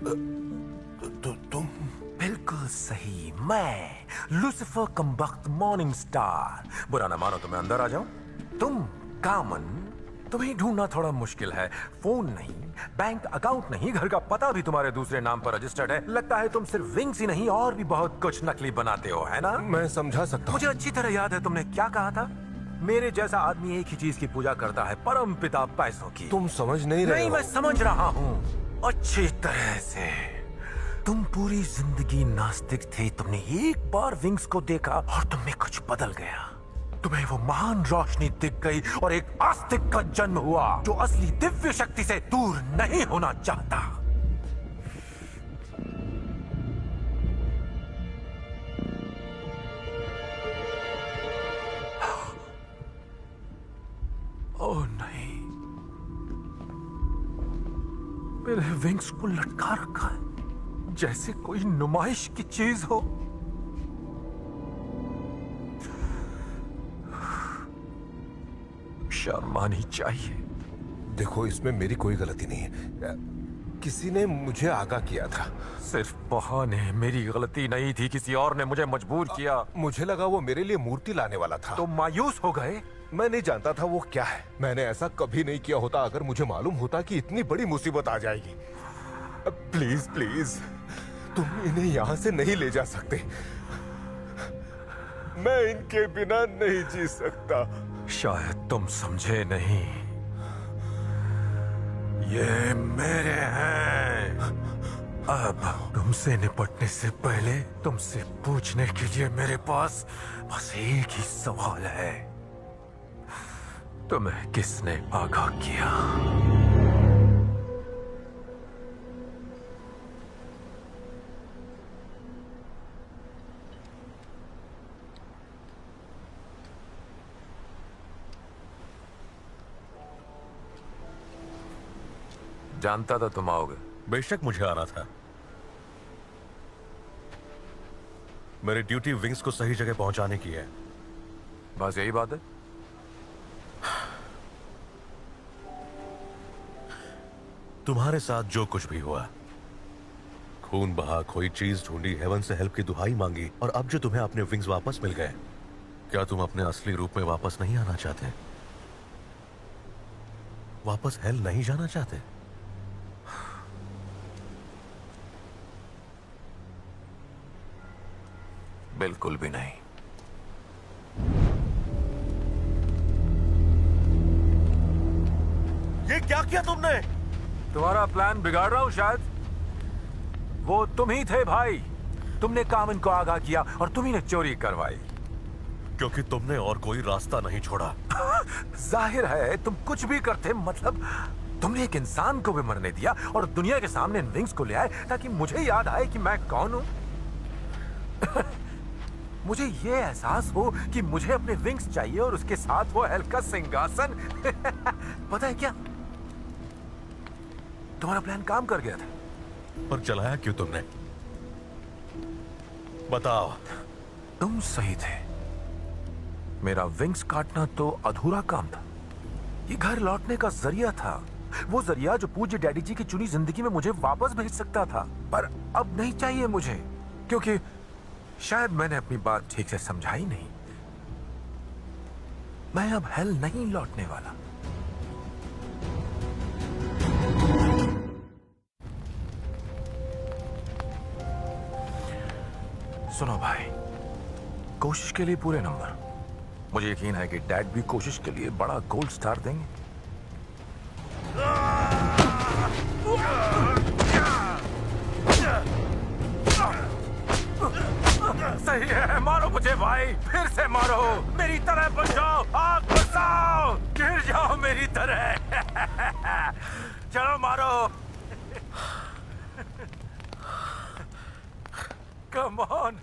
तुम बिल्कुल सही, मैं लूसिफर कमबख्त मॉर्निंग स्टार। बुरा ना मानो तो मैं अंदर आ जाऊं। तुम कामन, तुम्हें ढूंढना थोड़ा मुश्किल है। फोन नहीं, बैंक अकाउंट नहीं, घर का पता भी तुम्हारे दूसरे नाम पर रजिस्टर्ड है। लगता है तुम सिर्फ विंग्स ही नहीं और भी बहुत कुछ नकली बनाते हो, है ना? मैं समझा सकता हूँ। मुझे अच्छी तरह याद है तुमने क्या कहा था। मेरे जैसा आदमी एक ही चीज की पूजा करता है, परम पिता पैसों की। तुम समझ नहीं रहे नहीं, हो। मैं समझ रहा हूँ अच्छी तरह से। तुम पूरी जिंदगी नास्तिक थे। तुमने एक बार विंग्स को देखा और तुम में कुछ बदल गया। तुम्हें वो महान रोशनी दिख गई और एक आस्तिक का जन्म हुआ जो असली दिव्य शक्ति से दूर नहीं होना चाहता। ओह नहीं, मेरे विंग्स को लटका रखा है जैसे कोई नुमाइश की चीज हो। शर्म आनी चाहिए। देखो, इसमें मेरी कोई गलती नहीं है। किसी ने मुझे आगाह किया था। सिर्फ बहाने। मेरी गलती नहीं थी, किसी और ने मुझे मजबूर किया। मुझे लगा वो मेरे लिए मूर्ति लाने वाला था। तो मायूस हो गए? मैं नहीं जानता था वो क्या है। मैंने ऐसा कभी नहीं किया होता अगर मुझे मालूम होता कि इतनी बड़ी मुसीबत आ जाएगी। प्लीज प्लीज, तुम इन्हें यहाँ से नहीं ले जा सकते। मैं इनके बिना नहीं जी सकता। शायद तुम समझे नहीं, ये मेरे हैं। अब तुमसे निपटने से पहले तुमसे पूछने के लिए मेरे पास बस एक ही सवाल है। तुम्हें किसने आगाह किया? जानता था तुम आओगे। बेशक मुझे आना था। मेरी ड्यूटी विंग्स को सही जगह पहुंचाने की है। बस यही बात है। तुम्हारे साथ जो कुछ भी हुआ, खून बहा, कोई चीज ढूंढी, हेवन से हेल्प की दुहाई मांगी, और अब जो तुम्हें अपने विंग्स वापस मिल गए, क्या तुम अपने असली रूप में वापस नहीं आना चाहते? वापस हेल नहीं जाना चाहते? बिल्कुल भी नहीं। ये क्या किया तुमने? तुम्हारा प्लान बिगाड़ रहा हूं शायद। वो तुम ही थे भाई। तुमने कामन को आगाह किया और तुम ही ने चोरी करवाई। क्योंकि तुमने और कोई रास्ता नहीं छोड़ा। जाहिर है तुम कुछ भी करते, मतलब तुमने एक इंसान को भी मरने दिया और दुनिया के सामने इन विंग्स को ले आए ताकि मुझे याद आए कि मैं कौन हूं। मुझे ये एहसास हो कि मुझे अपने विंग्स चाहिए और उसके साथ वो हेल का सिंहासन। पता है क्या, तुम्हारा प्लान काम कर गया था। पर चलाया क्यों तुमने? बताओ। तुम सही थे। मेरा विंग्स काटना तो अधूरा काम था। ये घर लौटने का जरिया था, वो जरिया जो पूज्य डैडी जी की चुनी जिंदगी में मुझे वापस भेज सकता था। पर अब नहीं चाहिए मुझे, क्योंकि शायद मैंने अपनी बात ठीक से समझाई नहीं। मैं अब हेल नहीं लौटने वाला। सुनो भाई, कोशिश के लिए पूरे नंबर। मुझे यकीन है कि डैड भी कोशिश के लिए बड़ा गोल्ड स्टार देंगे। सही है, मारो मुझे भाई, फिर से मारो। मेरी तरह बन जाओ, आग बरसाओ, गिर जाओ मेरी तरह। चलो मारो। Come on.